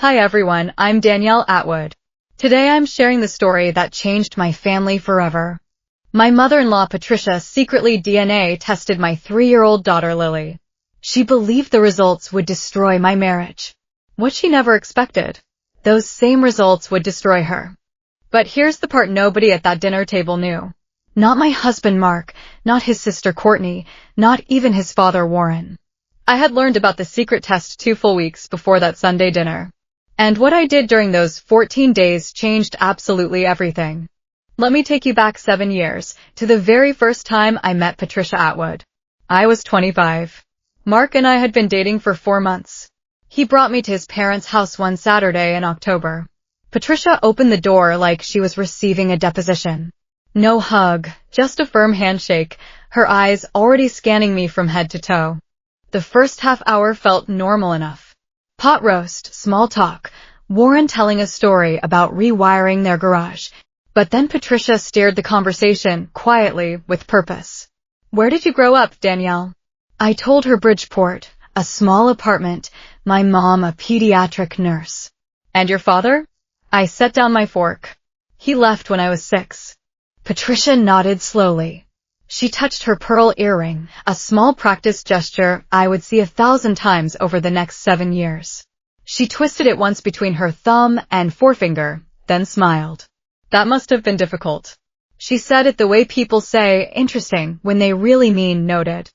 Hi everyone, I'm Danielle Atwood. Today I'm sharing the story that changed my family forever. My mother-in-law Patricia secretly DNA tested my 3-year-old daughter Lily. She believed the results would destroy my marriage. What she never expected. Those same results would destroy her. But here's the part nobody at that dinner table knew. Not my husband Mark, not his sister Courtney, not even his father Warren. I had learned about the secret test 2 full weeks before that Sunday dinner. And what I did during those 14 days changed absolutely everything. Let me take you back 7 years, to the very first time I met Patricia Atwood. I was 25. Mark and I had been dating for 4 months. He brought me to his parents' house one Saturday in October. Patricia opened the door like she was receiving a deposition. No hug, just a firm handshake, her eyes already scanning me from head to toe. The first half hour felt normal enough. Pot roast, small talk, Warren telling a story about rewiring their garage. But then Patricia steered the conversation, quietly, with purpose. Where did you grow up, Danielle? I told her Bridgeport, a small apartment, my mom a pediatric nurse. And your father? I set down my fork. He left when I was 6. Patricia nodded slowly. She touched her pearl earring, a small practice gesture I would see 1,000 times over the next 7 years. She twisted it once between her thumb and forefinger, then smiled. That must have been difficult. She said it the way people say interesting when they really mean noted.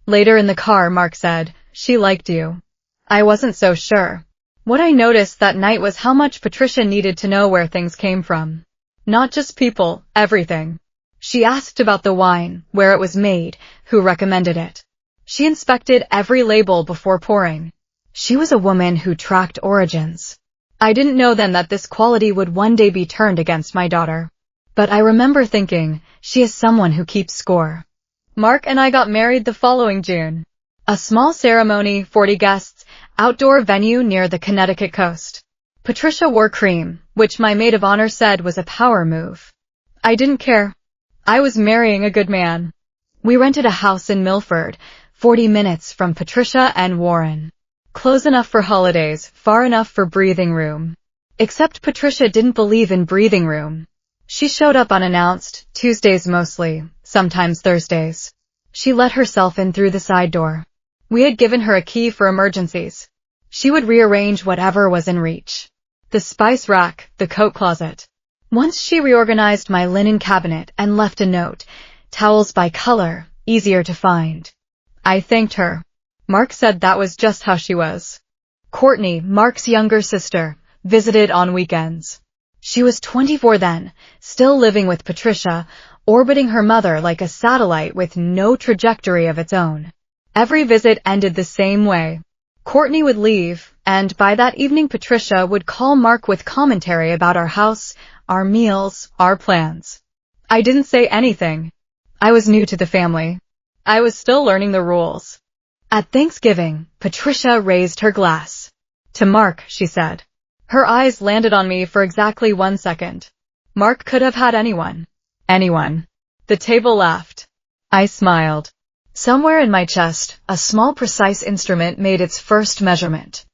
Later in the car, Mark said, she liked you. I wasn't so sure. What I noticed that night was how much Patricia needed to know where things came from. Not just people, everything. She asked about the wine, where it was made, who recommended it. She inspected every label before pouring. She was a woman who tracked origins. I didn't know then that this quality would one day be turned against my daughter. But I remember thinking, she is someone who keeps score. Mark and I got married the following June. A small ceremony, 40 guests, outdoor venue near the Connecticut coast. Patricia wore cream, which my maid of honor said was a power move. I didn't care. I was marrying a good man. We rented a house in Milford, 40 minutes from Patricia and Warren. Close enough for holidays, far enough for breathing room. Except Patricia didn't believe in breathing room. She showed up unannounced, Tuesdays mostly, sometimes Thursdays. She let herself in through the side door. We had given her a key for emergencies. She would rearrange whatever was in reach. The spice rack, the coat closet. Once she reorganized my linen cabinet and left a note, towels by color, easier to find. I thanked her. Mark said that was just how she was. Courtney, Mark's younger sister, visited on weekends. She was 24 then, still living with Patricia, orbiting her mother like a satellite with no trajectory of its own. Every visit ended the same way. Courtney would leave, and by that evening Patricia would call Mark with commentary about our house, our meals, our plans. I didn't say anything. I was new to the family. I was still learning the rules. At Thanksgiving, Patricia raised her glass. To Mark, she said. Her eyes landed on me for exactly 1 second. Mark could have had anyone. Anyone. The table laughed. I smiled. Somewhere in my chest, a small precise instrument made its first measurement.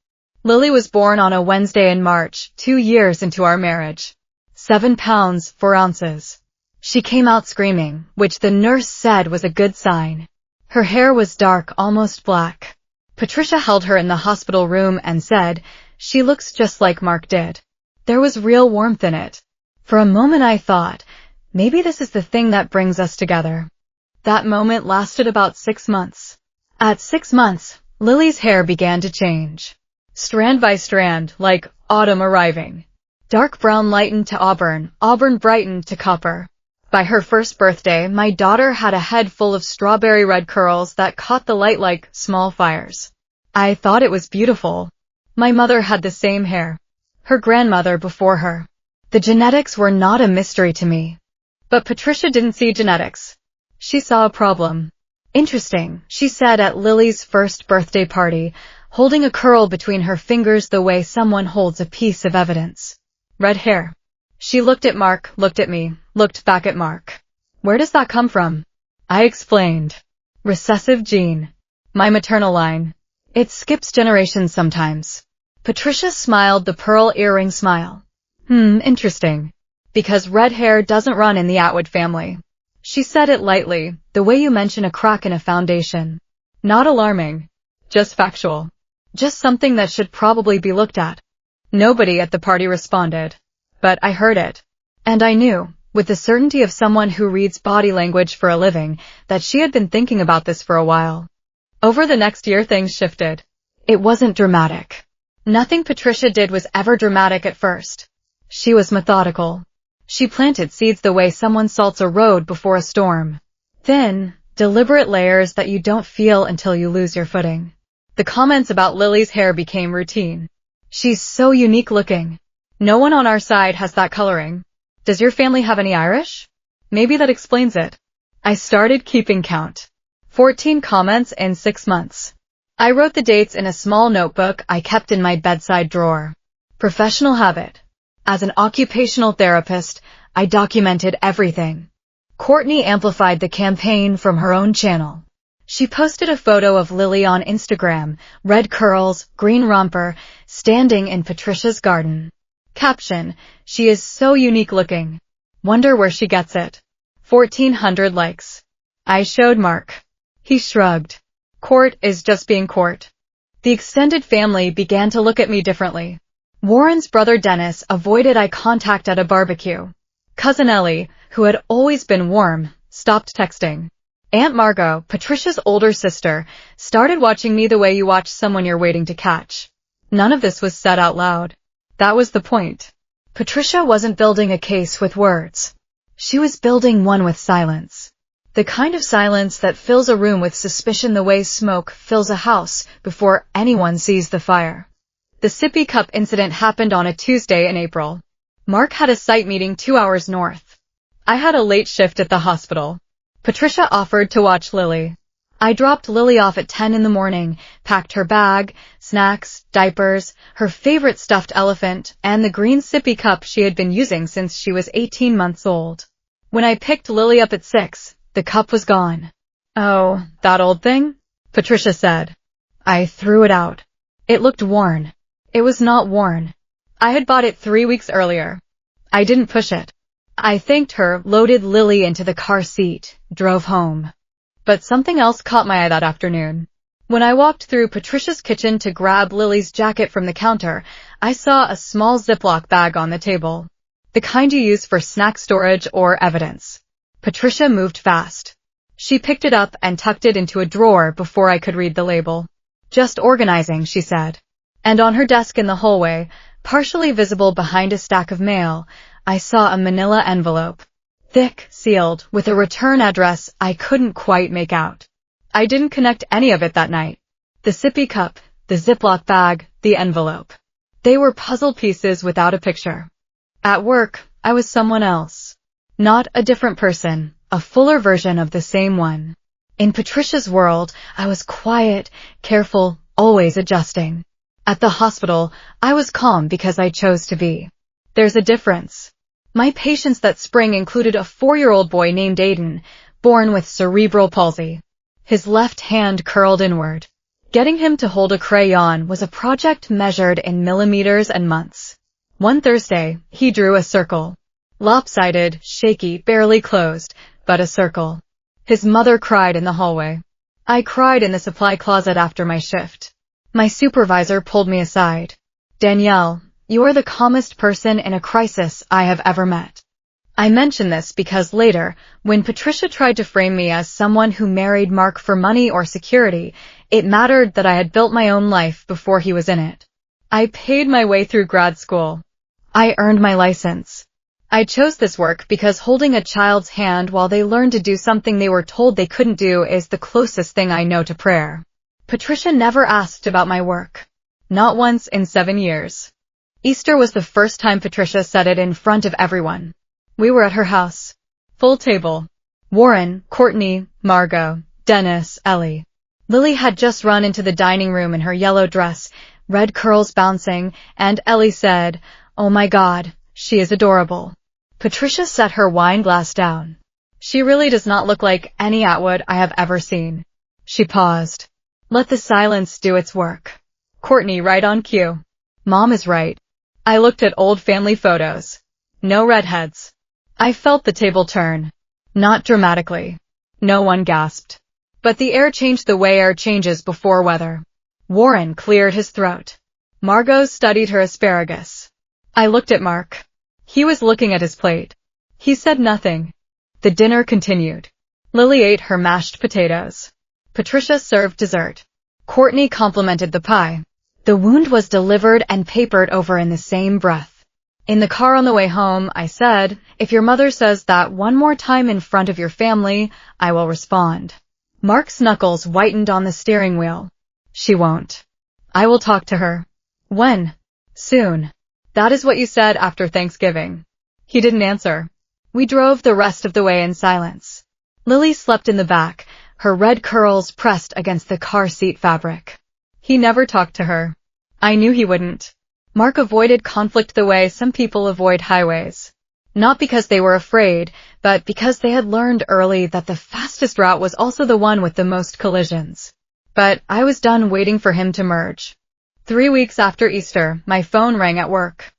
Lily was born on a Wednesday in March, 2 years into our marriage. 7 pounds, 4 ounces. She came out screaming, which the nurse said was a good sign. Her hair was dark, almost black. Patricia held her in the hospital room and said, she looks just like Mark did. There was real warmth in it. For a moment I thought, maybe this is the thing that brings us together. That moment lasted about 6 months. At 6 months, Lily's hair began to change. Strand by strand, like autumn arriving. Dark brown lightened to auburn, auburn brightened to copper. By her first birthday, my daughter had a head full of strawberry red curls that caught the light like small fires. I thought it was beautiful. My mother had the same hair. Her grandmother before her. The genetics were not a mystery to me. But Patricia didn't see genetics. She saw a problem. Interesting, she said at Lily's first birthday party, holding a curl between her fingers the way someone holds a piece of evidence. Red hair. She looked at Mark, looked at me, looked back at Mark. Where does that come from? I explained. Recessive gene. My maternal line. It skips generations sometimes. Patricia smiled the pearl earring smile. Interesting. Because red hair doesn't run in the Atwood family. She said it lightly, the way you mention a crack in a foundation. Not alarming. Just factual. Just something that should probably be looked at. Nobody at the party responded. But I heard it. And I knew, with the certainty of someone who reads body language for a living, that she had been thinking about this for a while. Over the next year things shifted. It wasn't dramatic. Nothing Patricia did was ever dramatic at first. She was methodical. She planted seeds the way someone salts a road before a storm. Thin, deliberate layers that you don't feel until you lose your footing. The comments about Lily's hair became routine. She's so unique looking. No one on our side has that coloring. Does your family have any Irish? Maybe that explains it. I started keeping count. 14 comments in 6 months. I wrote the dates in a small notebook I kept in my bedside drawer. Professional habit. As an occupational therapist, I documented everything. Courtney amplified the campaign from her own channel. She posted a photo of Lily on Instagram, red curls, green romper, standing in Patricia's garden. Caption, she is so unique looking. Wonder where she gets it. 1,400 likes. I showed Mark. He shrugged. Court is just being court. The extended family began to look at me differently. Warren's brother Dennis avoided eye contact at a barbecue. Cousin Ellie, who had always been warm, stopped texting. Aunt Margot, Patricia's older sister, started watching me the way you watch someone you're waiting to catch. None of this was said out loud. That was the point. Patricia wasn't building a case with words. She was building one with silence. The kind of silence that fills a room with suspicion the way smoke fills a house before anyone sees the fire. The sippy cup incident happened on a Tuesday in April. Mark had a site meeting 2 hours north. I had a late shift at the hospital. Patricia offered to watch Lily. I dropped Lily off at 10 in the morning, packed her bag, snacks, diapers, her favorite stuffed elephant, and the green sippy cup she had been using since she was 18 months old. When I picked Lily up at 6, the cup was gone. Oh, that old thing? Patricia said. I threw it out. It looked worn. It was not worn. I had bought it 3 weeks earlier. I didn't push it. I thanked her, loaded Lily into the car seat, drove home. But something else caught my eye that afternoon. When I walked through Patricia's kitchen to grab Lily's jacket from the counter, I saw a small Ziploc bag on the table. The kind you use for snack storage or evidence. Patricia moved fast. She picked it up and tucked it into a drawer before I could read the label. Just organizing, she said. And on her desk in the hallway, partially visible behind a stack of mail, I saw a manila envelope. Thick, sealed, with a return address I couldn't quite make out. I didn't connect any of it that night. The sippy cup, the Ziploc bag, the envelope. They were puzzle pieces without a picture. At work, I was someone else. Not a different person, a fuller version of the same one. In Patricia's world, I was quiet, careful, always adjusting. At the hospital, I was calm because I chose to be. There's a difference. My patients that spring included a 4-year-old boy named Aiden, born with cerebral palsy. His left hand curled inward. Getting him to hold a crayon was a project measured in millimeters and months. One Thursday, he drew a circle. Lopsided, shaky, barely closed, but a circle. His mother cried in the hallway. I cried in the supply closet after my shift. My supervisor pulled me aside. Danielle, you are the calmest person in a crisis I have ever met. I mention this because later, when Patricia tried to frame me as someone who married Mark for money or security, it mattered that I had built my own life before he was in it. I paid my way through grad school. I earned my license. I chose this work because holding a child's hand while they learn to do something they were told they couldn't do is the closest thing I know to prayer. Patricia never asked about my work. Not once in 7 years. Easter was the first time Patricia said it in front of everyone. We were at her house. Full table. Warren, Courtney, Margot, Dennis, Ellie. Lily had just run into the dining room in her yellow dress, red curls bouncing, and Ellie said, "Oh my God, she is adorable." Patricia set her wine glass down. She really does not look like any Atwood I have ever seen. She paused. Let the silence do its work. Courtney right on cue. Mom is right. I looked at old family photos. No redheads. I felt the table turn. Not dramatically. No one gasped. But the air changed the way air changes before weather. Warren cleared his throat. Margot studied her asparagus. I looked at Mark. He was looking at his plate. He said nothing. The dinner continued. Lily ate her mashed potatoes. Patricia served dessert. Courtney complimented the pie. The wound was delivered and papered over in the same breath. In the car on the way home, I said, if your mother says that one more time in front of your family, I will respond. Mark's knuckles whitened on the steering wheel. She won't. I will talk to her. When? Soon. That is what you said after Thanksgiving. He didn't answer. We drove the rest of the way in silence. Lily slept in the back, her red curls pressed against the car seat fabric. He never talked to her. I knew he wouldn't. Mark avoided conflict the way some people avoid highways. Not because they were afraid, but because they had learned early that the fastest route was also the one with the most collisions. But I was done waiting for him to merge. 3 weeks after Easter, my phone rang at work.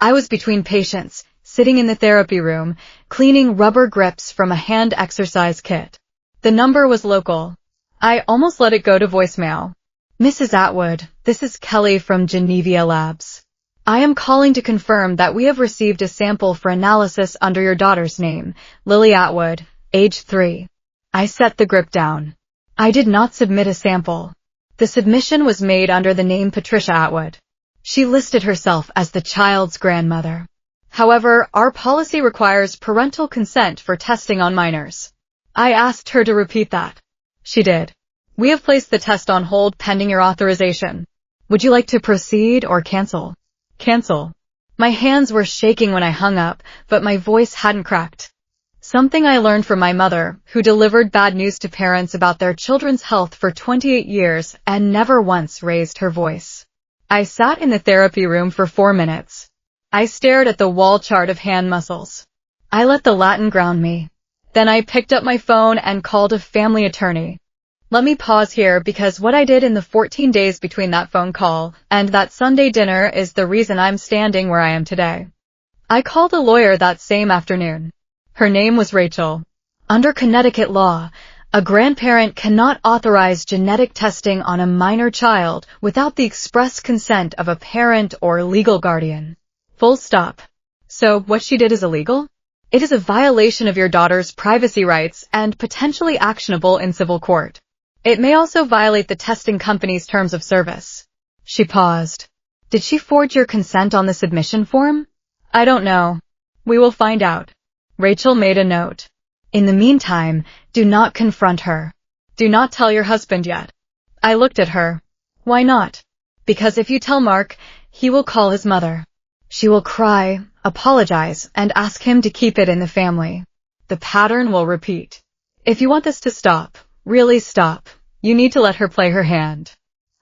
I was between patients, sitting in the therapy room, cleaning rubber grips from a hand exercise kit. The number was local. I almost let it go to voicemail. Mrs. Atwood, this is Kelly from Geneva Labs. I am calling to confirm that we have received a sample for analysis under your daughter's name, Lily Atwood, age 3. I set the grip down. I did not submit a sample. The submission was made under the name Patricia Atwood. She listed herself as the child's grandmother. However, our policy requires parental consent for testing on minors. I asked her to repeat that. She did. We have placed the test on hold pending your authorization. Would you like to proceed or cancel? Cancel. My hands were shaking when I hung up, but my voice hadn't cracked. Something I learned from my mother, who delivered bad news to parents about their children's health for 28 years and never once raised her voice. I sat in the therapy room for 4 minutes. I stared at the wall chart of hand muscles. I let the Latin ground me. Then I picked up my phone and called a family attorney. Let me pause here because what I did in the 14 days between that phone call and that Sunday dinner is the reason I'm standing where I am today. I called a lawyer that same afternoon. Her name was Rachel. Under Connecticut law, a grandparent cannot authorize genetic testing on a minor child without the express consent of a parent or legal guardian. Full stop. So what she did is illegal? It is a violation of your daughter's privacy rights and potentially actionable in civil court. It may also violate the testing company's terms of service. She paused. Did she forge your consent on the submission form? I don't know. We will find out. Rachel made a note. In the meantime, do not confront her. Do not tell your husband yet. I looked at her. Why not? Because if you tell Mark, he will call his mother. She will cry, apologize, and ask him to keep it in the family. The pattern will repeat. If you want this to stop, really stop, you need to let her play her hand.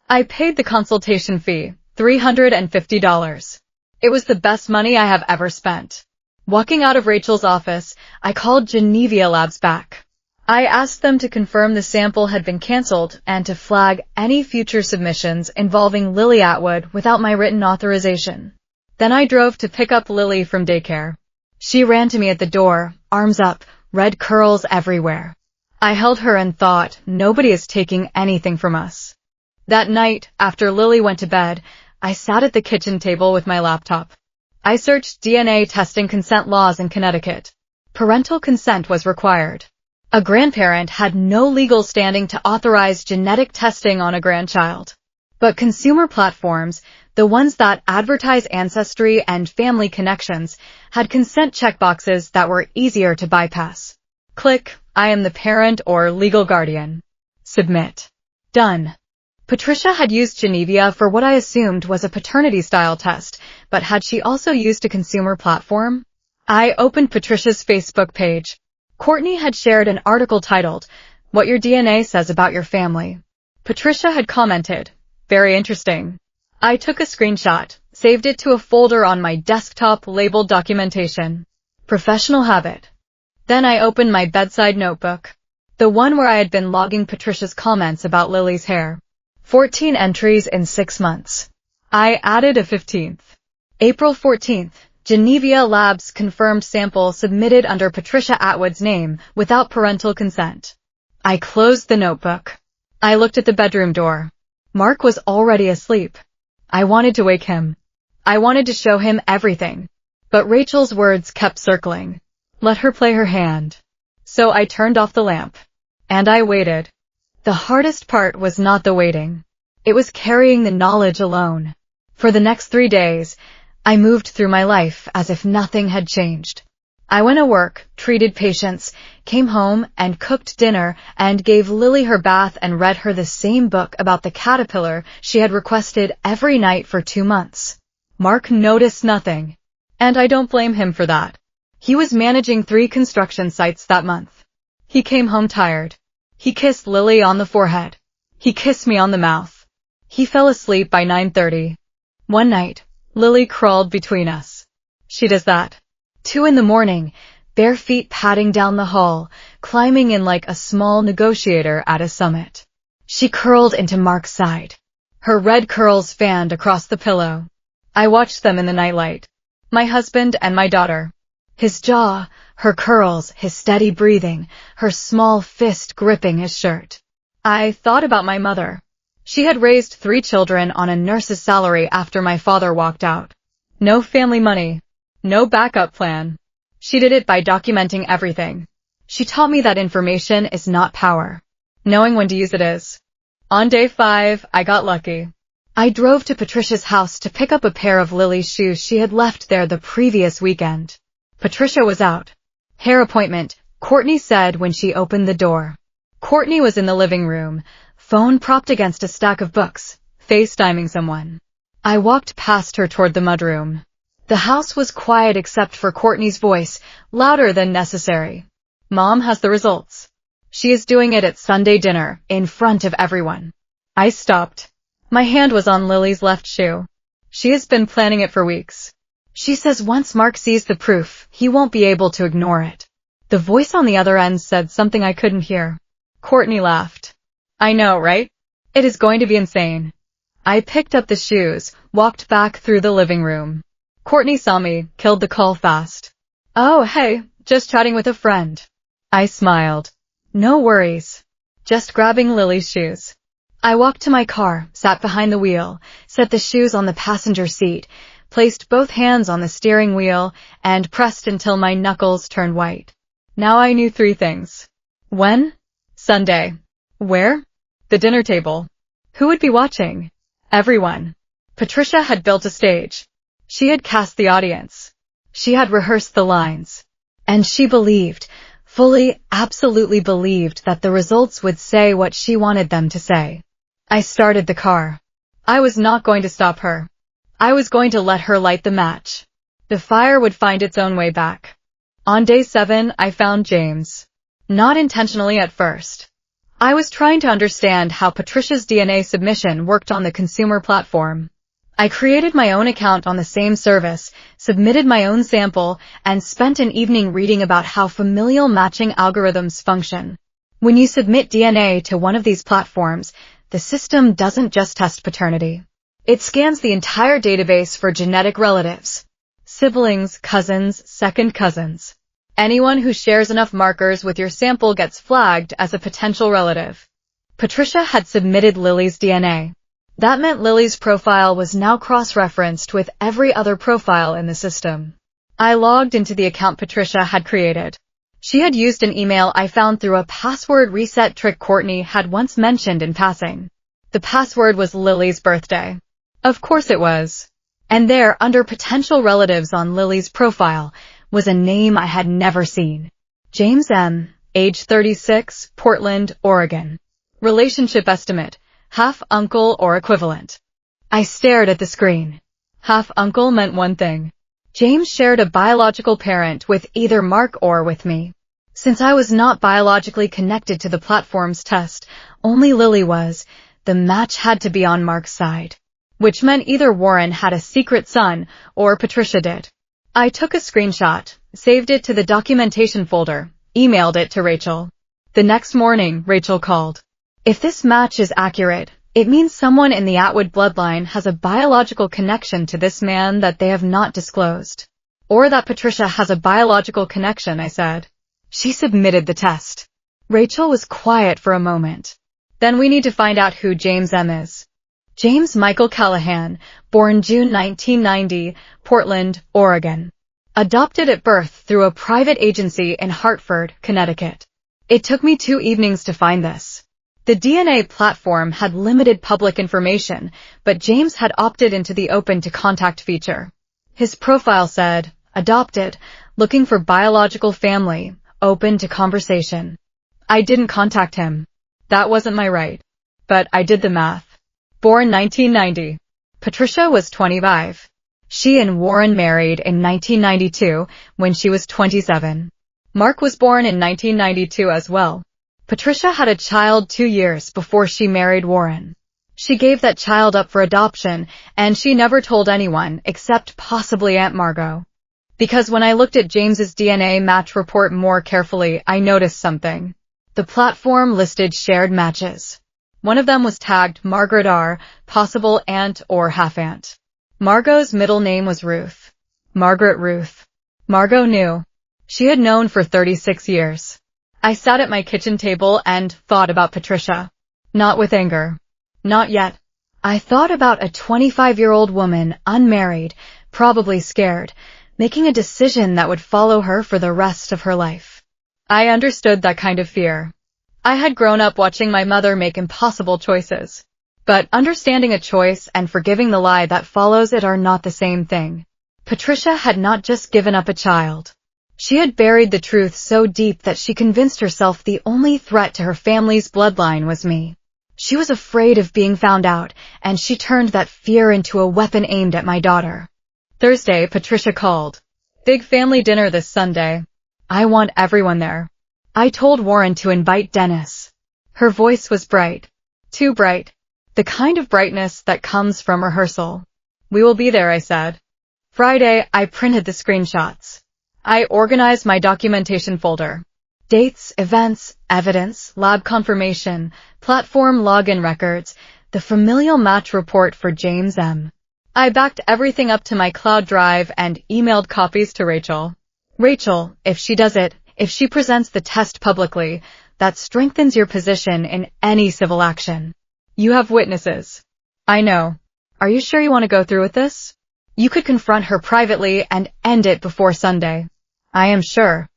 I paid the consultation fee, $350. It was the best money I have ever spent. Walking out of Rachel's office, I called Geneva Labs back. I asked them to confirm the sample had been canceled and to flag any future submissions involving Lily Atwood without my written authorization. Then I drove to pick up Lily from daycare. She ran to me at the door, arms up, red curls everywhere. I held her and thought, nobody is taking anything from us. That night, after Lily went to bed, I sat at the kitchen table with my laptop. I searched DNA testing consent laws in Connecticut. Parental consent was required. A grandparent had no legal standing to authorize genetic testing on a grandchild. But consumer platforms, the ones that advertise ancestry and family connections, had consent checkboxes that were easier to bypass. Click, I am the parent or legal guardian. Submit. Done. Patricia had used Geneva for what I assumed was a paternity-style test, but had she also used a consumer platform? I opened Patricia's Facebook page. Courtney had shared an article titled, What Your DNA Says About Your Family. Patricia had commented, very interesting. I took a screenshot, saved it to a folder on my desktop labeled documentation. Professional habit. Then I opened my bedside notebook, the one where I had been logging Patricia's comments about Lily's hair. 14 entries in 6 months. I added a 15th. April 14th, Geneva Labs confirmed sample submitted under Patricia Atwood's name without parental consent. I closed the notebook. I looked at the bedroom door. Mark was already asleep. I wanted to wake him. I wanted to show him everything. But Rachel's words kept circling. Let her play her hand. So I turned off the lamp. And I waited. The hardest part was not the waiting. It was carrying the knowledge alone. For the next 3 days, I moved through my life as if nothing had changed. I went to work, treated patients, came home and cooked dinner and gave Lily her bath and read her the same book about the caterpillar she had requested every night for 2 months. Mark noticed nothing. And I don't blame him for that. He was managing 3 construction sites that month. He came home tired. He kissed Lily on the forehead. He kissed me on the mouth. He fell asleep by 9:30. One night, Lily crawled between us. She does that. 2 in the morning, bare feet padding down the hall, climbing in like a small negotiator at a summit. She curled into Mark's side. Her red curls fanned across the pillow. I watched them in the nightlight. My husband and my daughter. His jaw, her curls, his steady breathing, her small fist gripping his shirt. I thought about my mother. She had raised 3 children on a nurse's salary after my father walked out. No family money. No backup plan. She did it by documenting everything. She taught me that information is not power. Knowing when to use it is. On day 5, I got lucky. I drove to Patricia's house to pick up a pair of Lily's shoes she had left there the previous weekend. Patricia was out. Hair appointment, Courtney said when she opened the door. Courtney was in the living room, phone propped against a stack of books, FaceTiming someone. I walked past her toward the mudroom. The house was quiet except for Courtney's voice, louder than necessary. Mom has the results. She is doing it at Sunday dinner, in front of everyone. I stopped. My hand was on Lily's left shoe. She has been planning it for weeks. She says once Mark sees the proof, he won't be able to ignore it. The voice on the other end said something I couldn't hear. Courtney laughed. I know, right? It is going to be insane. I picked up the shoes, walked back through the living room. Courtney saw me, killed the call fast. Oh, hey, just chatting with a friend. I smiled. No worries. Just grabbing Lily's shoes. I walked to my car, sat behind the wheel, set the shoes on the passenger seat, placed both hands on the steering wheel, and pressed until my knuckles turned white. Now I knew 3 things. When? Sunday. Where? The dinner table. Who would be watching? Everyone. Patricia had built a stage. She had cast the audience. She had rehearsed the lines. And she believed, fully, absolutely believed that the results would say what she wanted them to say. I started the car. I was not going to stop her. I was going to let her light the match. The fire would find its own way back. On day 7, I found James. Not intentionally at first. I was trying to understand how Patricia's DNA submission worked on the consumer platform. I created my own account on the same service, submitted my own sample, and spent an evening reading about how familial matching algorithms function. When you submit DNA to one of these platforms, the system doesn't just test paternity. It scans the entire database for genetic relatives. Siblings, cousins, second cousins. Anyone who shares enough markers with your sample gets flagged as a potential relative. Patricia had submitted Lily's DNA. That meant Lily's profile was now cross-referenced with every other profile in the system. I logged into the account Patricia had created. She had used an email I found through a password reset trick Courtney had once mentioned in passing. The password was Lily's birthday. Of course it was. And there, under potential relatives on Lily's profile, was a name I had never seen. James M., age 36, Portland, Oregon. Relationship estimate, half uncle or equivalent. I stared at the screen. Half uncle meant one thing. James shared a biological parent with either Mark or with me. Since I was not biologically connected to the platform's test, only Lily was, the match had to be on Mark's side. Which meant either Warren had a secret son or Patricia did. I took a screenshot, saved it to the documentation folder, emailed it to Rachel. The next morning, Rachel called. If this match is accurate, It means someone in the Atwood bloodline has a biological connection to this man that they have not disclosed. Or that Patricia has a biological connection, I said. She submitted the test. Rachel was quiet for a moment. Then we need to find out who James M. is. James Michael Callahan, born June 1990, Portland, Oregon. Adopted at birth through a private agency in Hartford, Connecticut. It took me 2 evenings to find this. The DNA platform had limited public information, but James had opted into the open to contact feature. His profile said, adopted, looking for biological family, open to conversation. I didn't contact him. That wasn't my right. But I did the math. Born 1990. Patricia was 25. She and Warren married in 1992 when she was 27. Mark was born in 1992 as well. Patricia had a child 2 years before she married Warren. She gave that child up for adoption, and she never told anyone except possibly Aunt Margot. Because when I looked at James's DNA match report more carefully, I noticed something. The platform listed shared matches. One of them was tagged Margaret R., possible aunt or half-aunt. Margot's middle name was Ruth. Margaret Ruth. Margot knew. She had known for 36 years. I sat at my kitchen table and thought about Patricia. Not with anger. Not yet. I thought about a 25-year-old woman, unmarried, probably scared, making a decision that would follow her for the rest of her life. I understood that kind of fear. I had grown up watching my mother make impossible choices. But understanding a choice and forgiving the lie that follows it are not the same thing. Patricia had not just given up a child. She had buried the truth so deep that she convinced herself the only threat to her family's bloodline was me. She was afraid of being found out, and she turned that fear into a weapon aimed at my daughter. Thursday, Patricia called. Big family dinner this Sunday. I want everyone there. I told Warren to invite Dennis. Her voice was bright. Too bright. The kind of brightness that comes from rehearsal. We will be there, I said. Friday, I printed the screenshots. I organized my documentation folder. Dates, events, evidence, lab confirmation, platform login records, the familial match report for James M. I backed everything up to my cloud drive and emailed copies to Rachel. Rachel, if she does it, if she presents the test publicly, that strengthens your position in any civil action. You have witnesses. I know. Are you sure you want to go through with this? You could confront her privately and end it before Sunday. I am sure.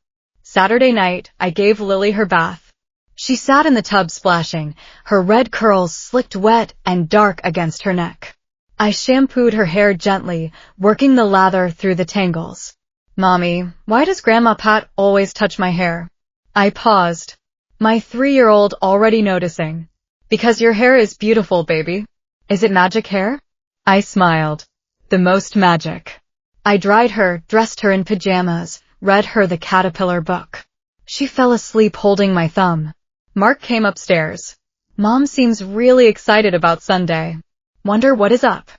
Saturday night, I gave Lily her bath. She sat in the tub splashing, her red curls slicked wet and dark against her neck. I shampooed her hair gently, working the lather through the tangles. Mommy, why does Grandma Pat always touch my hair? I paused. My 3-year-old already noticing. Because your hair is beautiful, baby. Is it magic hair? I smiled. The most magic. I dried her, dressed her in pajamas, read her the caterpillar book. She fell asleep holding my thumb. Mark came upstairs. Mom seems really excited about Sunday. Wonder what is up.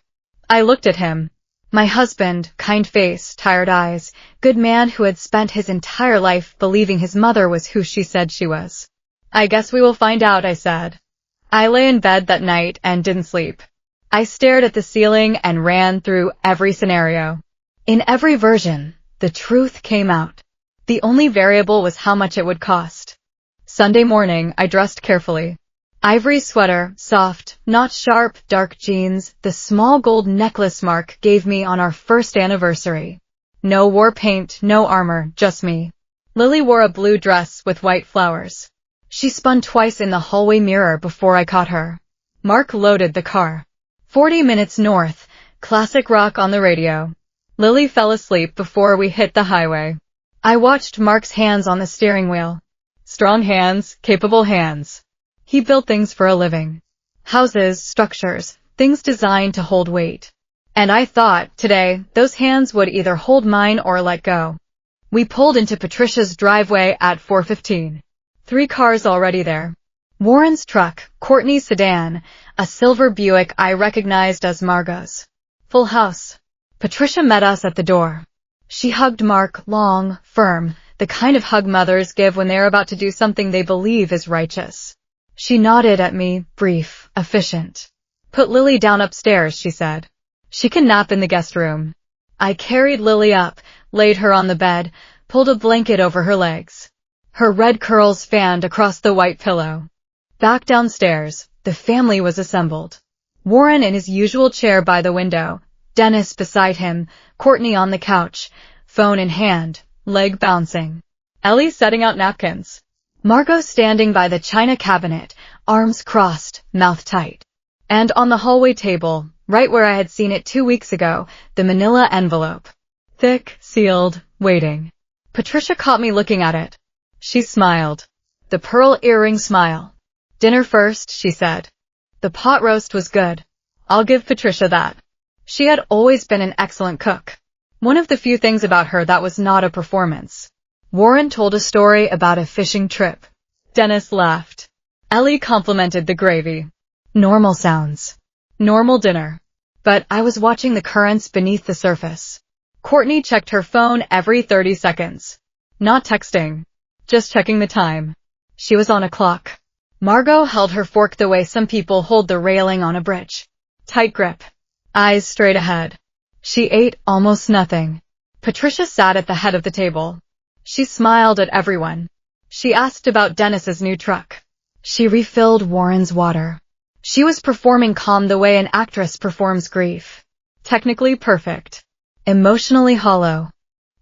I looked at him. My husband, kind face, tired eyes, good man who had spent his entire life believing his mother was who she said she was. I guess we will find out, I said. I lay in bed that night and didn't sleep. I stared at the ceiling and ran through every scenario. In every version, the truth came out. The only variable was how much it would cost. Sunday morning, I dressed carefully. Ivory sweater, soft, not sharp, dark jeans, the small gold necklace Mark gave me on our first anniversary. No war paint, no armor, just me. Lily wore a blue dress with white flowers. She spun twice in the hallway mirror before I caught her. Mark loaded the car. 40 minutes north, classic rock on the radio. Lily fell asleep before we hit the highway. I watched Mark's hands on the steering wheel. Strong hands, capable hands. He built things for a living. Houses, structures, things designed to hold weight. And I thought, today, those hands would either hold mine or let go. We pulled into Patricia's driveway at 4:15. 3 cars already there. Warren's truck, Courtney's sedan, a silver Buick I recognized as Margot's. Full house. Patricia met us at the door. She hugged Mark, long, firm, the kind of hug mothers give when they're about to do something they believe is righteous. She nodded at me, brief, efficient. Put Lily down upstairs, she said. She can nap in the guest room. I carried Lily up, laid her on the bed, pulled a blanket over her legs. Her red curls fanned across the white pillow. Back downstairs, the family was assembled. Warren in his usual chair by the window, Dennis beside him, Courtney on the couch, phone in hand, leg bouncing. Ellie setting out napkins. Margot standing by the china cabinet, arms crossed, mouth tight. And on the hallway table, right where I had seen it 2 weeks ago, the manila envelope. Thick, sealed, waiting. Patricia caught me looking at it. She smiled. The pearl earring smile. Dinner first, she said. The pot roast was good. I'll give Patricia that. She had always been an excellent cook. One of the few things about her that was not a performance. Warren told a story about a fishing trip. Dennis laughed. Ellie complimented the gravy. Normal sounds. Normal dinner. But I was watching the currents beneath the surface. Courtney checked her phone every 30 seconds. Not texting. Just checking the time. She was on a clock. Margot held her fork the way some people hold the railing on a bridge. Tight grip. Eyes straight ahead. She ate almost nothing. Patricia sat at the head of the table. She smiled at everyone. She asked about Dennis's new truck. She refilled Warren's water. She was performing calm the way an actress performs grief. Technically perfect. Emotionally hollow.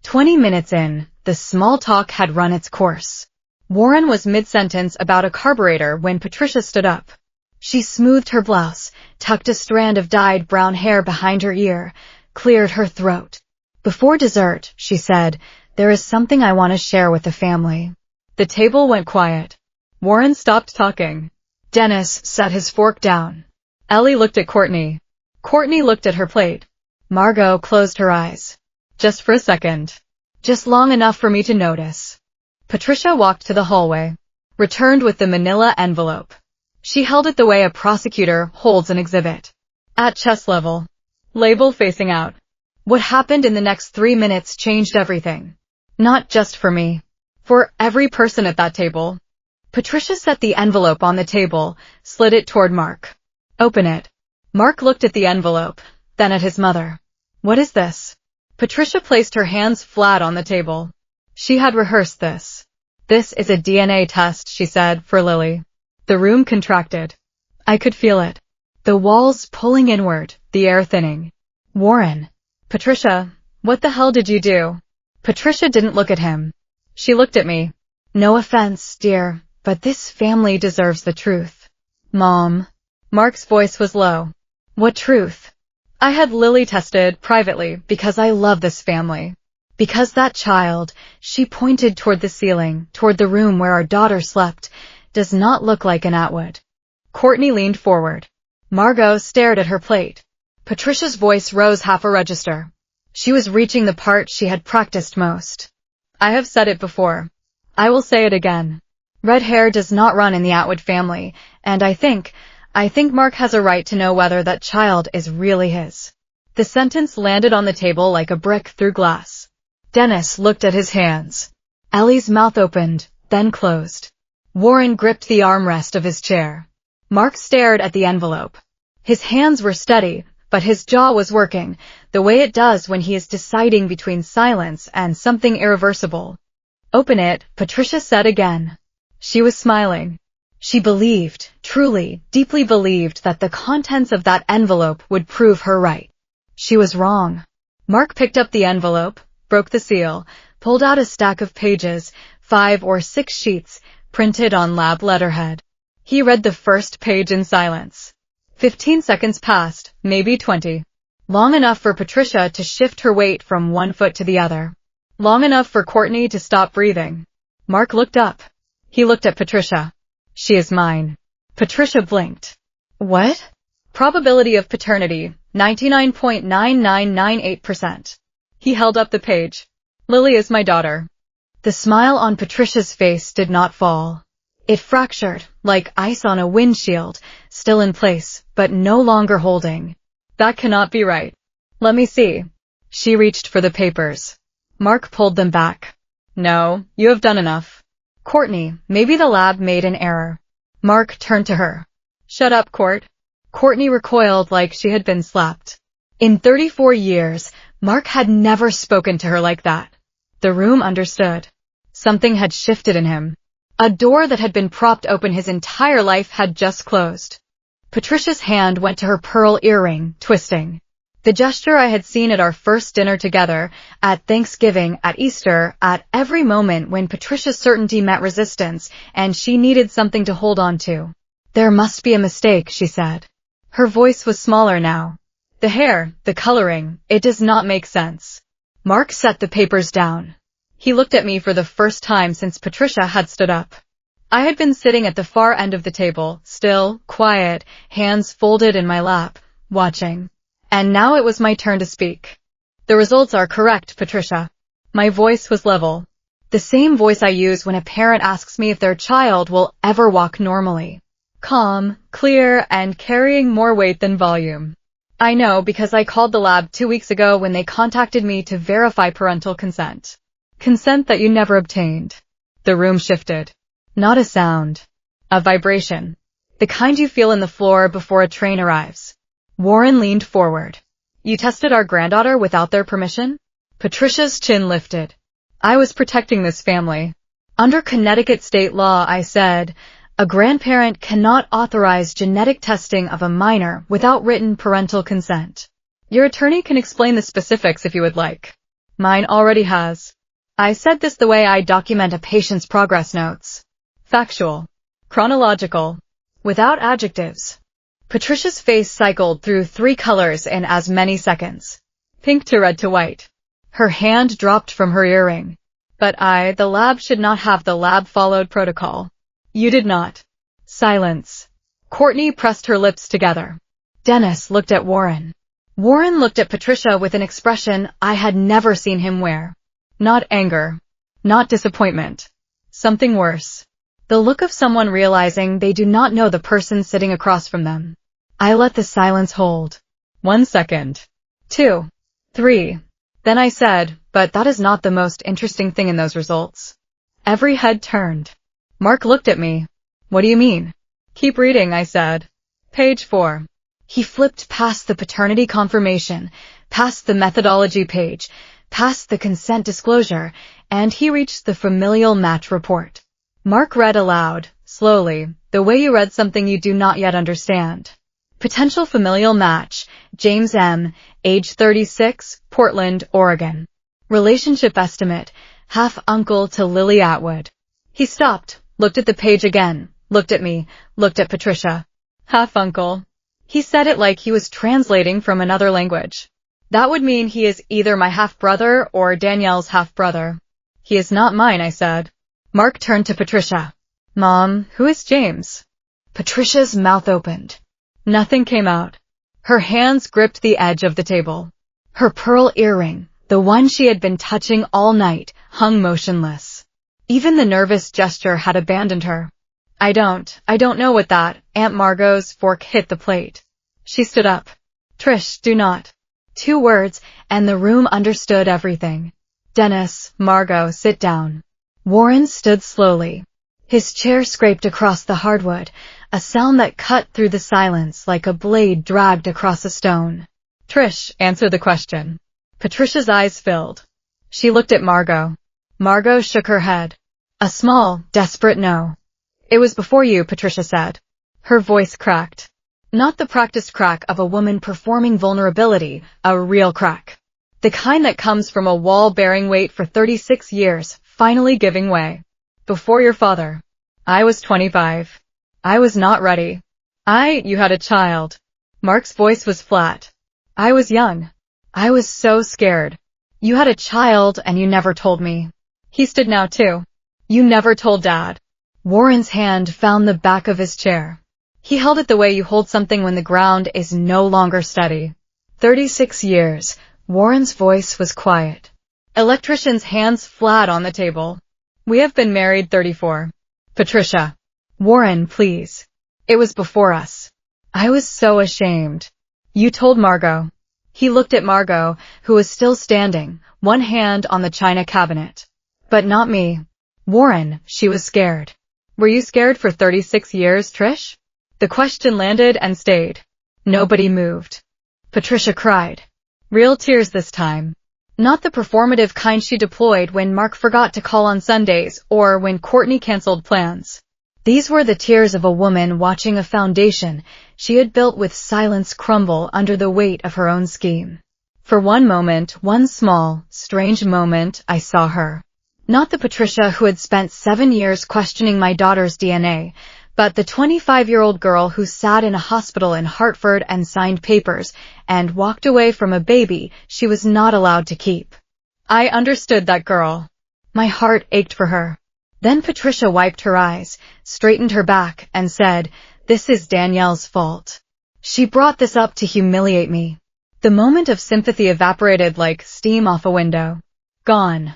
20 minutes in, the small talk had run its course. Warren was mid-sentence about a carburetor when Patricia stood up. She smoothed her blouse, tucked a strand of dyed brown hair behind her ear, cleared her throat. Before dessert, she said, there is something I want to share with the family. The table went quiet. Warren stopped talking. Dennis set his fork down. Ellie looked at Courtney. Courtney looked at her plate. Margot closed her eyes. Just for a second. Just long enough for me to notice. Patricia walked to the hallway. Returned with the manila envelope. She held it the way a prosecutor holds an exhibit. At chest level. Label facing out. What happened in the next 3 minutes changed everything. Not just for me. For every person at that table. Patricia set the envelope on the table, slid it toward Mark. Open it. Mark looked at the envelope, then at his mother. What is this? Patricia placed her hands flat on the table. She had rehearsed this. This is a DNA test, she said, for Lily. The room contracted. I could feel it. The walls pulling inward, the air thinning. Warren. Patricia, what the hell did you do? Patricia didn't look at him. She looked at me. No offense, dear, but this family deserves the truth. Mom. Mark's voice was low. What truth? I had Lily tested privately because I love this family. Because that child, she pointed toward the ceiling, toward the room where our daughter slept, does not look like an Atwood. Courtney leaned forward. Margot stared at her plate. Patricia's voice rose half a register. She was reaching the part she had practiced most. I have said it before. I will say it again. Red hair does not run in the Atwood family, and I think Mark has a right to know whether that child is really his. The sentence landed on the table like a brick through glass. Dennis looked at his hands. Ellie's mouth opened, then closed. Warren gripped the armrest of his chair. Mark stared at the envelope. His hands were steady, but his jaw was working, the way it does when he is deciding between silence and something irreversible. Open it, Patricia said again. She was smiling. She believed, truly, deeply believed that the contents of that envelope would prove her right. She was wrong. Mark picked up the envelope, broke the seal, pulled out a stack of pages, 5 or 6 sheets, printed on lab letterhead. He read the first page in silence. 15 seconds passed, maybe 20. Long enough for Patricia to shift her weight from one foot to the other. Long enough for Courtney to stop breathing. Mark looked up. He looked at Patricia. She is mine. Patricia blinked. What? Probability of paternity, 99.9998%. He held up the page. Lily is my daughter. The smile on Patricia's face did not fall. It fractured, like ice on a windshield, still in place, but no longer holding. That cannot be right. Let me see. She reached for the papers. Mark pulled them back. No, you have done enough. Courtney, maybe the lab made an error. Mark turned to her. Shut up, Court. Courtney recoiled like she had been slapped. In 34 years, Mark had never spoken to her like that. The room understood. Something had shifted in him. A door that had been propped open his entire life had just closed. Patricia's hand went to her pearl earring, twisting. The gesture I had seen at our first dinner together, at Thanksgiving, at Easter, at every moment when Patricia's certainty met resistance and she needed something to hold on to. There must be a mistake, she said. Her voice was smaller now. The hair, the coloring, it does not make sense. Mark set the papers down. He looked at me for the first time since Patricia had stood up. I had been sitting at the far end of the table, still, quiet, hands folded in my lap, watching. And now it was my turn to speak. The results are correct, Patricia. My voice was level. The same voice I use when a parent asks me if their child will ever walk normally. Calm, clear, and carrying more weight than volume. I know because I called the lab 2 weeks ago when they contacted me to verify parental consent. Consent that you never obtained. The room shifted. Not a sound. A vibration. The kind you feel in the floor before a train arrives. Warren leaned forward. You tested our granddaughter without their permission? Patricia's chin lifted. I was protecting this family. Under Connecticut state law, I said, a grandparent cannot authorize genetic testing of a minor without written parental consent. Your attorney can explain the specifics if you would like. Mine already has. I said this the way I document a patient's progress notes. Factual. Chronological. Without adjectives. Patricia's face cycled through 3 colors in as many seconds. Pink to red to white. Her hand dropped from her earring. But the lab should not have the lab followed protocol. You did not. Silence. Courtney pressed her lips together. Dennis looked at Warren. Warren looked at Patricia with an expression I had never seen him wear. Not anger. Not disappointment. Something worse. The look of someone realizing they do not know the person sitting across from them. I let the silence hold. 1 second. 2. 3. Then I said, but that is not the most interesting thing in those results. Every head turned. Mark looked at me. What do you mean? Keep reading, I said. Page 4. He flipped past the paternity confirmation, past the methodology page, past the consent disclosure, and he reached the familial match report. Mark read aloud, slowly, the way you read something you do not yet understand. Potential familial match, James M., age 36, Portland, Oregon. Relationship estimate, half-uncle to Lily Atwood. He stopped, looked at the page again, looked at me, looked at Patricia. Half-uncle. He said it like he was translating from another language. That would mean he is either my half-brother or Danielle's half-brother. He is not mine, I said. Mark turned to Patricia. Mom, who is James? Patricia's mouth opened. Nothing came out. Her hands gripped the edge of the table. Her pearl earring, the one she had been touching all night, hung motionless. Even the nervous gesture had abandoned her. I don't know what that, Aunt Margot's fork hit the plate. She stood up. Trish, do not. 2 words, and the room understood everything. Dennis, Margot, sit down. Warren stood slowly. His chair scraped across the hardwood, a sound that cut through the silence like a blade dragged across a stone. Trish, answer the question. Patricia's eyes filled. She looked at Margot. Margot shook her head. A small, desperate no. It was before you, Patricia said. Her voice cracked. Not the practiced crack of a woman performing vulnerability, a real crack. The kind that comes from a wall bearing weight for 36 years, finally giving way. Before your father. I was 25. I was not ready. You had a child. Mark's voice was flat. I was young. I was so scared. You had a child and you never told me. He stood now too. You never told Dad. Warren's hand found the back of his chair. He held it the way you hold something when the ground is no longer steady. 36 years. Warren's voice was quiet. Electrician's hands flat on the table. We have been married 34. Patricia. Warren, please. It was before us. I was so ashamed. You told Margot. He looked at Margot, who was still standing, one hand on the china cabinet. But not me. Warren, she was scared. Were you scared for 36 years, Trish? The question landed and stayed. Nobody moved. Patricia cried. Real tears this time. Not the performative kind she deployed when Mark forgot to call on Sundays or when Courtney canceled plans. These were the tears of a woman watching a foundation she had built with silence crumble under the weight of her own scheme. For one moment, one small, strange moment, I saw her. Not the Patricia who had spent 7 years questioning my daughter's DNA, but the 25-year-old girl who sat in a hospital in Hartford and signed papers and walked away from a baby she was not allowed to keep. I understood that girl. My heart ached for her. Then Patricia wiped her eyes, straightened her back, and said, "This is Danielle's fault. She brought this up to humiliate me." The moment of sympathy evaporated like steam off a window. Gone.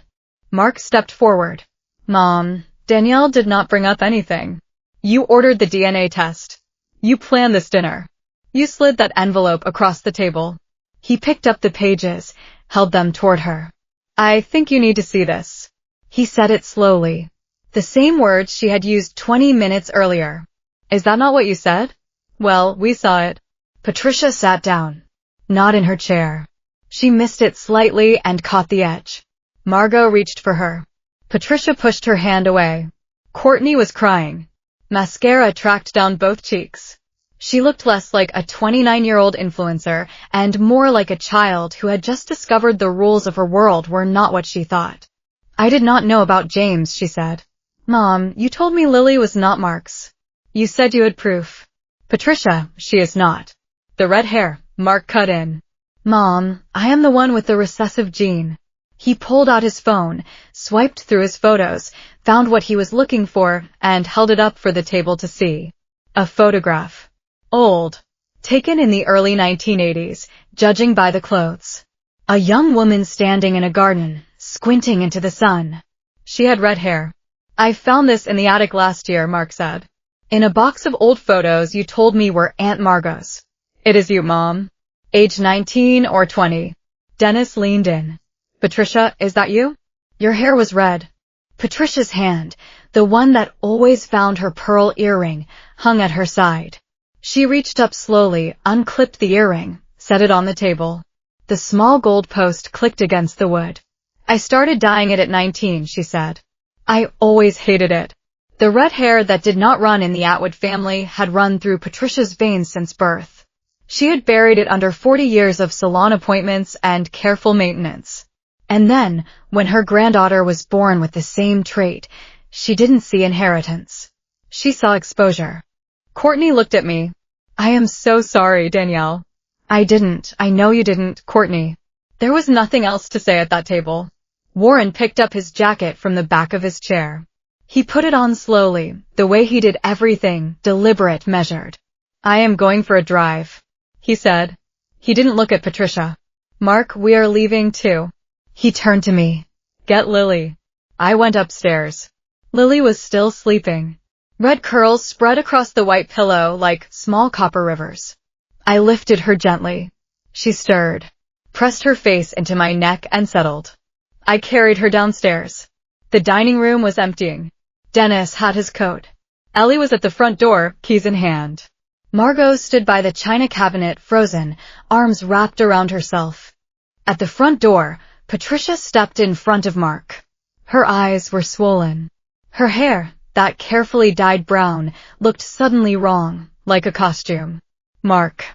Mark stepped forward. "Mom, Danielle did not bring up anything. You ordered the DNA test. You planned this dinner. You slid that envelope across the table." He picked up the pages, held them toward her. "I think you need to see this." He said it slowly. The same words she had used 20 minutes earlier. "Is that not what you said?" "Well, we saw it." Patricia sat down. Not in her chair. She missed it slightly and caught the edge. Margot reached for her. Patricia pushed her hand away. Courtney was crying. Mascara tracked down both cheeks. She looked less like a 29-year-old influencer and more like a child who had just discovered the rules of her world were not what she thought. "I did not know about James," she said. "Mom, you told me Lily was not Mark's. You said you had proof." "Patricia, she is not." "The red hair," Mark cut in. "Mom, I am the one with the recessive gene." He pulled out his phone, swiped through his photos, found what he was looking for, and held it up for the table to see. A photograph. Old. Taken in the early 1980s, judging by the clothes. A young woman standing in a garden, squinting into the sun. She had red hair. "I found this in the attic last year," Mark said. "In a box of old photos you told me were Aunt Margot's." "It is you, Mom." "Age 19 or 20. Dennis leaned in. "Patricia, is that you?" "Your hair was red." Patricia's hand, the one that always found her pearl earring, hung at her side. She reached up slowly, unclipped the earring, set it on the table. The small gold post clicked against the wood. "I started dyeing it at 19, she said. "I always hated it." The red hair that did not run in the Atwood family had run through Patricia's veins since birth. She had buried it under 40 years of salon appointments and careful maintenance. And then, when her granddaughter was born with the same trait, she didn't see inheritance. She saw exposure. Courtney looked at me. "I am so sorry, Danielle." "I didn't. I know you didn't, Courtney." There was nothing else to say at that table. Warren picked up his jacket from the back of his chair. He put it on slowly, the way he did everything, deliberate, measured. "I am going for a drive," he said. He didn't look at Patricia. "Mark, we are leaving too." He turned to me. "Get Lily." I went upstairs. Lily was still sleeping. Red curls spread across the white pillow like small copper rivers. I lifted her gently. She stirred, pressed her face into my neck and settled. I carried her downstairs. The dining room was emptying. Dennis had his coat. Ellie was at the front door, keys in hand. Margot stood by the china cabinet, frozen, arms wrapped around herself. At the front door, Patricia stepped in front of Mark. Her eyes were swollen. Her hair, that carefully dyed brown, looked suddenly wrong, like a costume. "Mark,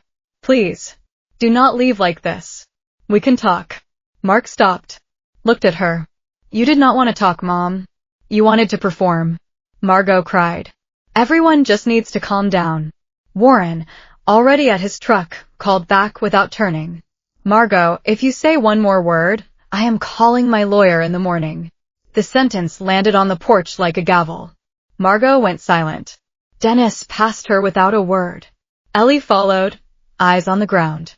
please, do not leave like this. We can talk." Mark stopped, looked at her. "You did not want to talk, Mom. You wanted to perform." Margot cried. "Everyone just needs to calm down." Warren, already at his truck, called back without turning. "Margot, if you say one more word, I am calling my lawyer in the morning." The sentence landed on the porch like a gavel. Margot went silent. Dennis passed her without a word. Ellie followed, eyes on the ground.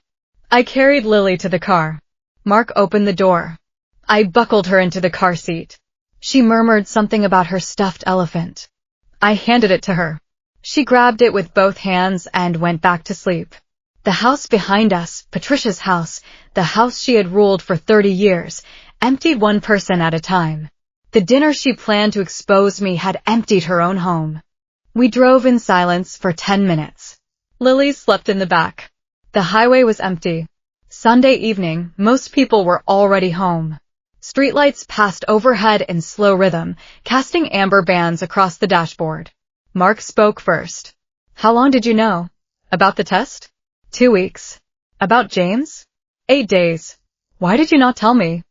I carried Lily to the car. Mark opened the door. I buckled her into the car seat. She murmured something about her stuffed elephant. I handed it to her. She grabbed it with both hands and went back to sleep. The house behind us, Patricia's house, the house she had ruled for 30 years, emptied one person at a time. The dinner she planned to expose me had emptied her own home. We drove in silence for 10 minutes. Lily slept in the back. The highway was empty. Sunday evening, most people were already home. Streetlights passed overhead in slow rhythm, casting amber bands across the dashboard. Mark spoke first. How long did you know? About the test? 2 weeks. About James? 8 days. Why did you not tell me?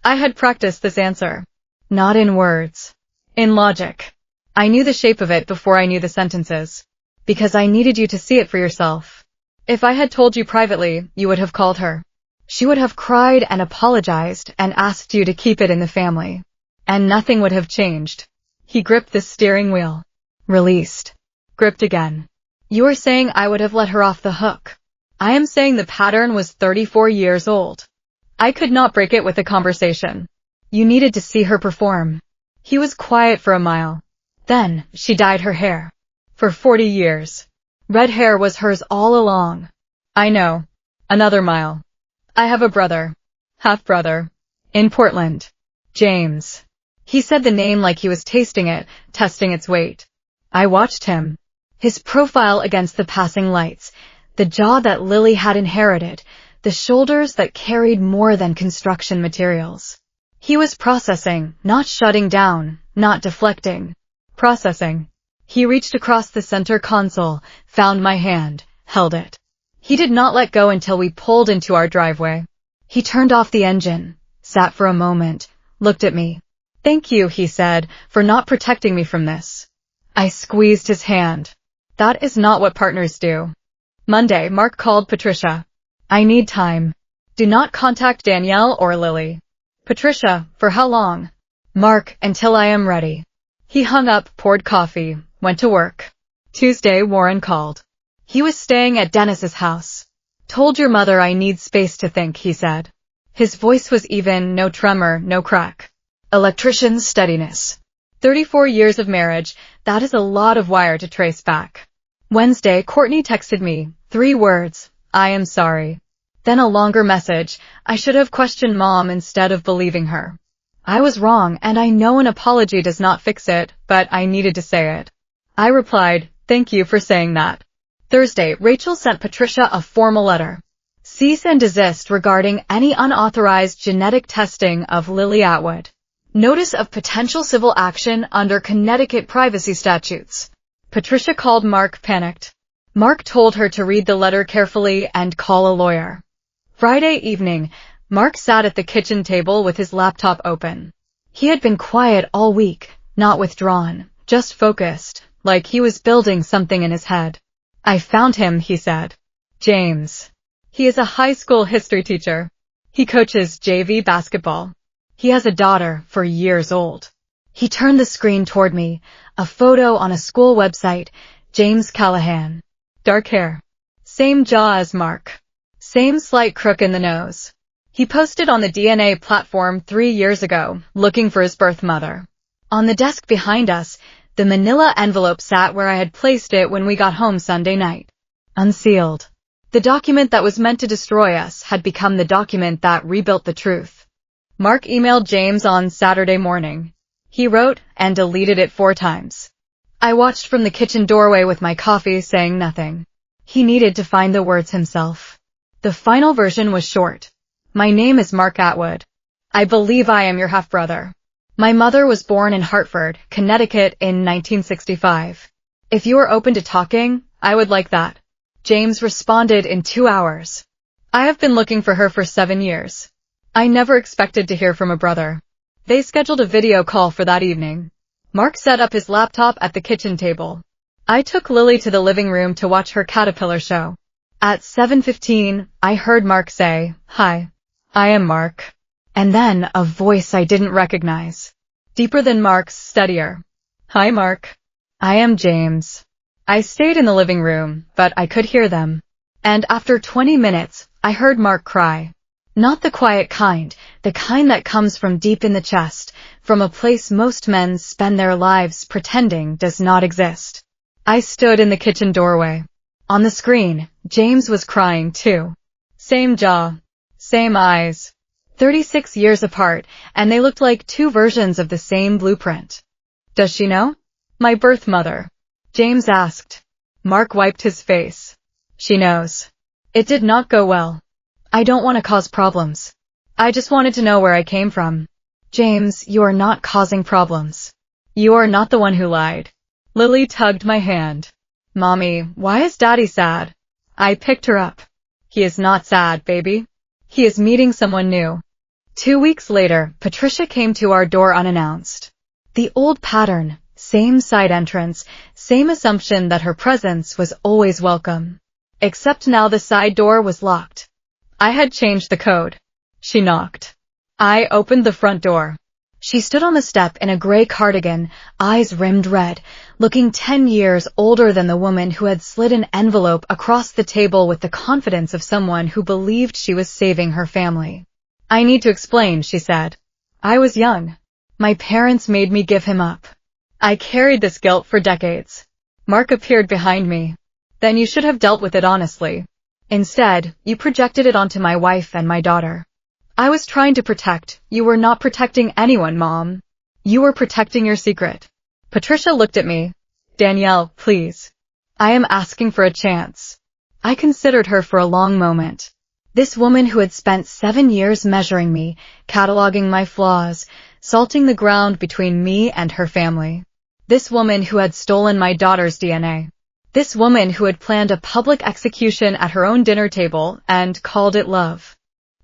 I had practiced this answer. Not in words. In logic. I knew the shape of it before I knew the sentences. Because I needed you to see it for yourself. If I had told you privately, you would have called her. She would have cried and apologized and asked you to keep it in the family. And nothing would have changed. He gripped the steering wheel. Released. Gripped again. You are saying I would have let her off the hook. I am saying the pattern was 34 years old. I could not break it with a conversation. You needed to see her perform. He was quiet for a mile. Then, she dyed her hair. For 40 years. Red hair was hers all along. I know. Another mile. I have a brother. Half-brother. In Portland. James. He said the name like he was tasting it, testing its weight. I watched him. His profile against the passing lights. The jaw that Lily had inherited. The shoulders that carried more than construction materials. He was processing, not shutting down, not deflecting. Processing. He reached across the center console, found my hand, held it. He did not let go until we pulled into our driveway. He turned off the engine, sat for a moment, looked at me. Thank you, he said, for not protecting me from this. I squeezed his hand. That is not what partners do. Monday, Mark called Patricia. I need time. Do not contact Danielle or Lily. Patricia, for how long? Mark, until I am ready. He hung up, poured coffee, went to work. Tuesday, Warren called. He was staying at Dennis's house. Told your mother I need space to think, he said. His voice was even, no tremor, no crack. Electrician's steadiness. 34 years of marriage, that is a lot of wire to trace back. Wednesday, Courtney texted me, 3 words, I am sorry. Then a longer message, I should have questioned Mom instead of believing her. I was wrong, and I know an apology does not fix it, but I needed to say it. I replied, thank you for saying that. Thursday, Rachel sent Patricia a formal letter. Cease and desist regarding any unauthorized genetic testing of Lily Atwood. Notice of potential civil action under Connecticut privacy statutes. Patricia called Mark, panicked. Mark told her to read the letter carefully and call a lawyer. Friday evening, Mark sat at the kitchen table with his laptop open. He had been quiet all week, not withdrawn, just focused, like he was building something in his head. I found him, he said. James. He is a high school history teacher. He coaches JV basketball. He has a daughter, 4 years old. He turned the screen toward me, a photo on a school website, James Callahan. Dark hair. Same jaw as Mark. Same slight crook in the nose. He posted on the DNA platform 3 years ago, looking for his birth mother. On the desk behind us, the manila envelope sat where I had placed it when we got home Sunday night. Unsealed. The document that was meant to destroy us had become the document that rebuilt the truth. Mark emailed James on Saturday morning. He wrote and deleted it 4 times. I watched from the kitchen doorway with my coffee, saying nothing. He needed to find the words himself. The final version was short. My name is Mark Atwood. I believe I am your half-brother. My mother was born in Hartford, Connecticut in 1965. If you are open to talking, I would like that. James responded in 2 hours. I have been looking for her for 7 years. I never expected to hear from a brother. They scheduled a video call for that evening. Mark set up his laptop at the kitchen table. I took Lily to the living room to watch her caterpillar show. At 7:15, I heard Mark say, Hi. I am Mark. And then a voice I didn't recognize. Deeper than Mark's, steadier. Hi, Mark. I am James. I stayed in the living room, but I could hear them. And after 20 minutes, I heard Mark cry. Not the quiet kind, the kind that comes from deep in the chest, from a place most men spend their lives pretending does not exist. I stood in the kitchen doorway. On the screen, James was crying too. Same jaw. Same eyes. 36 years apart, and they looked like 2 versions of the same blueprint. Does she know? My birth mother. James asked. Mark wiped his face. She knows. It did not go well. I don't want to cause problems. I just wanted to know where I came from. James, you are not causing problems. You are not the one who lied. Lily tugged my hand. Mommy, why is Daddy sad? I picked her up. He is not sad, baby. He is meeting someone new. 2 weeks later, Patricia came to our door unannounced. The old pattern, same side entrance, same assumption that her presence was always welcome. Except now the side door was locked. I had changed the code. She knocked. I opened the front door. She stood on the step in a gray cardigan, eyes rimmed red, looking 10 years older than the woman who had slid an envelope across the table with the confidence of someone who believed she was saving her family. I need to explain, she said. I was young. My parents made me give him up. I carried this guilt for decades. Mark appeared behind me. Then you should have dealt with it honestly. Instead, you projected it onto my wife and my daughter. I was trying to protect. You were not protecting anyone, Mom. You were protecting your secret. Patricia looked at me. Danielle, please. I am asking for a chance. I considered her for a long moment. This woman who had spent 7 years measuring me, cataloging my flaws, salting the ground between me and her family. This woman who had stolen my daughter's DNA. This woman who had planned a public execution at her own dinner table and called it love.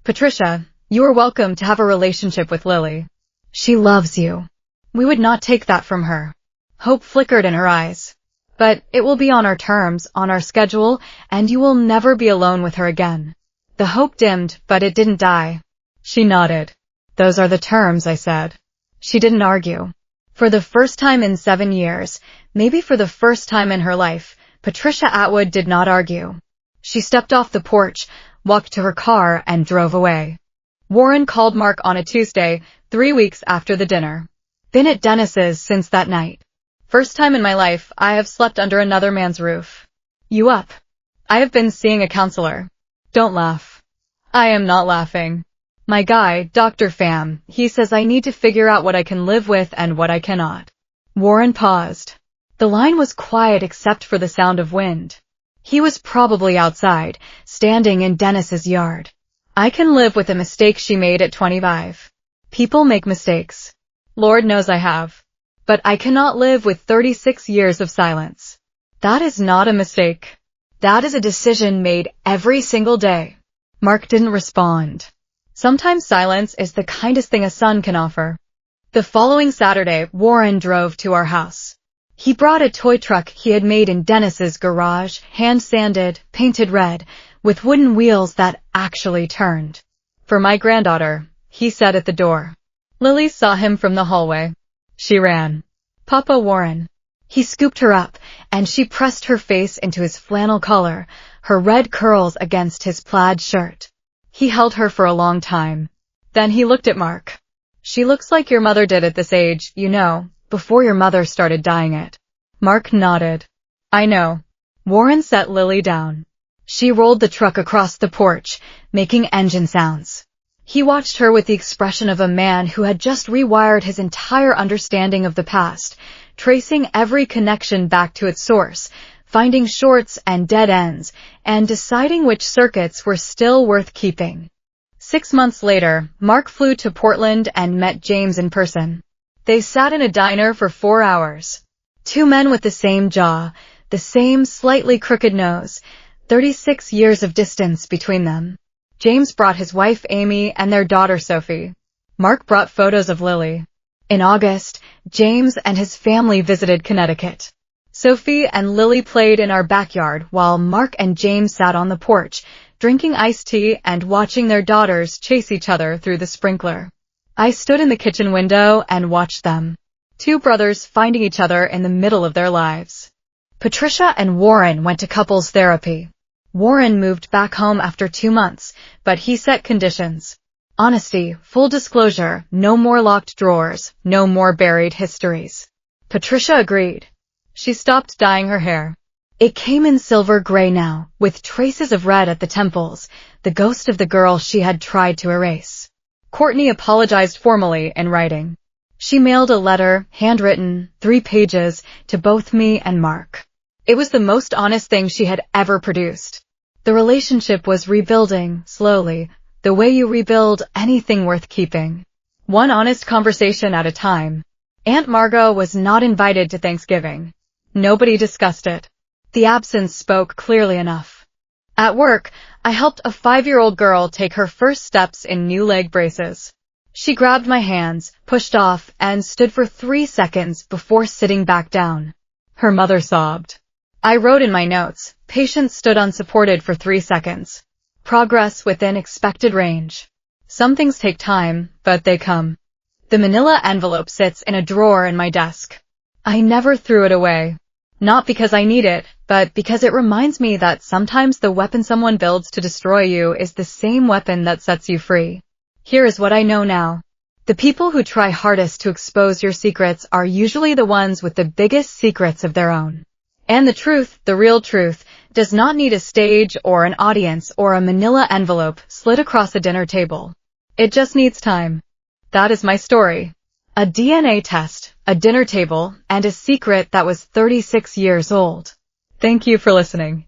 Patricia, you are welcome to have a relationship with Lily. She loves you. We would not take that from her. Hope flickered in her eyes. But it will be on our terms, on our schedule, and you will never be alone with her again. The hope dimmed, but it didn't die. She nodded. Those are the terms, I said. She didn't argue. For the first time in 7 years, maybe for the first time in her life, Patricia Atwood did not argue. She stepped off the porch, walked to her car, and drove away. Warren called Mark on a Tuesday, 3 weeks after the dinner. Been at Dennis's since that night. First time in my life I have slept under another man's roof. You up? I have been seeing a counselor. Don't laugh. I am not laughing. My guy, Dr. Pham, he says I need to figure out what I can live with and what I cannot. Warren paused. The line was quiet except for the sound of wind. He was probably outside, standing in Dennis's yard. I can live with a mistake she made at 25. People make mistakes. Lord knows I have. But I cannot live with 36 years of silence. That is not a mistake. That is a decision made every single day. Mark didn't respond. Sometimes silence is the kindest thing a son can offer. The following Saturday, Warren drove to our house. He brought a toy truck he had made in Dennis's garage, hand-sanded, painted red, with wooden wheels that actually turned. For my granddaughter, he said at the door. Lily saw him from the hallway. She ran. Papa Warren. He scooped her up, and she pressed her face into his flannel collar, her red curls against his plaid shirt. He held her for a long time. Then he looked at Mark. She looks like your mother did at this age, you know, before your mother started dyeing it. Mark nodded. I know. Warren set Lily down. She rolled the truck across the porch, making engine sounds. He watched her with the expression of a man who had just rewired his entire understanding of the past, tracing every connection back to its source, finding shorts and dead ends, and deciding which circuits were still worth keeping. 6 months later, Mark flew to Portland and met James in person. They sat in a diner for 4 hours. 2 men with the same jaw, the same slightly crooked nose, 36 years of distance between them. James brought his wife Amy and their daughter Sophie. Mark brought photos of Lily. In August, James and his family visited Connecticut. Sophie and Lily played in our backyard while Mark and James sat on the porch, drinking iced tea and watching their daughters chase each other through the sprinkler. I stood in the kitchen window and watched them. 2 brothers finding each other in the middle of their lives. Patricia and Warren went to couples therapy. Warren moved back home after 2 months, but he set conditions. Honesty, full disclosure, no more locked drawers, no more buried histories. Patricia agreed. She stopped dyeing her hair. It came in silver gray now, with traces of red at the temples, the ghost of the girl she had tried to erase. Courtney apologized formally in writing. She mailed a letter, handwritten, 3 pages, to both me and Mark. It was the most honest thing she had ever produced. The relationship was rebuilding, slowly, the way you rebuild anything worth keeping. One honest conversation at a time. Aunt Margot was not invited to Thanksgiving. Nobody discussed it. The absence spoke clearly enough. At work, I helped a 5-year-old girl take her first steps in new leg braces. She grabbed my hands, pushed off, and stood for 3 seconds before sitting back down. Her mother sobbed. I wrote in my notes, patience stood unsupported for 3 seconds. Progress within expected range. Some things take time, but they come. The manila envelope sits in a drawer in my desk. I never threw it away. Not because I need it, but because it reminds me that sometimes the weapon someone builds to destroy you is the same weapon that sets you free. Here is what I know now. The people who try hardest to expose your secrets are usually the ones with the biggest secrets of their own. And the truth, the real truth, does not need a stage or an audience or a manila envelope slid across a dinner table. It just needs time. That is my story. A DNA test, a dinner table, and a secret that was 36 years old. Thank you for listening.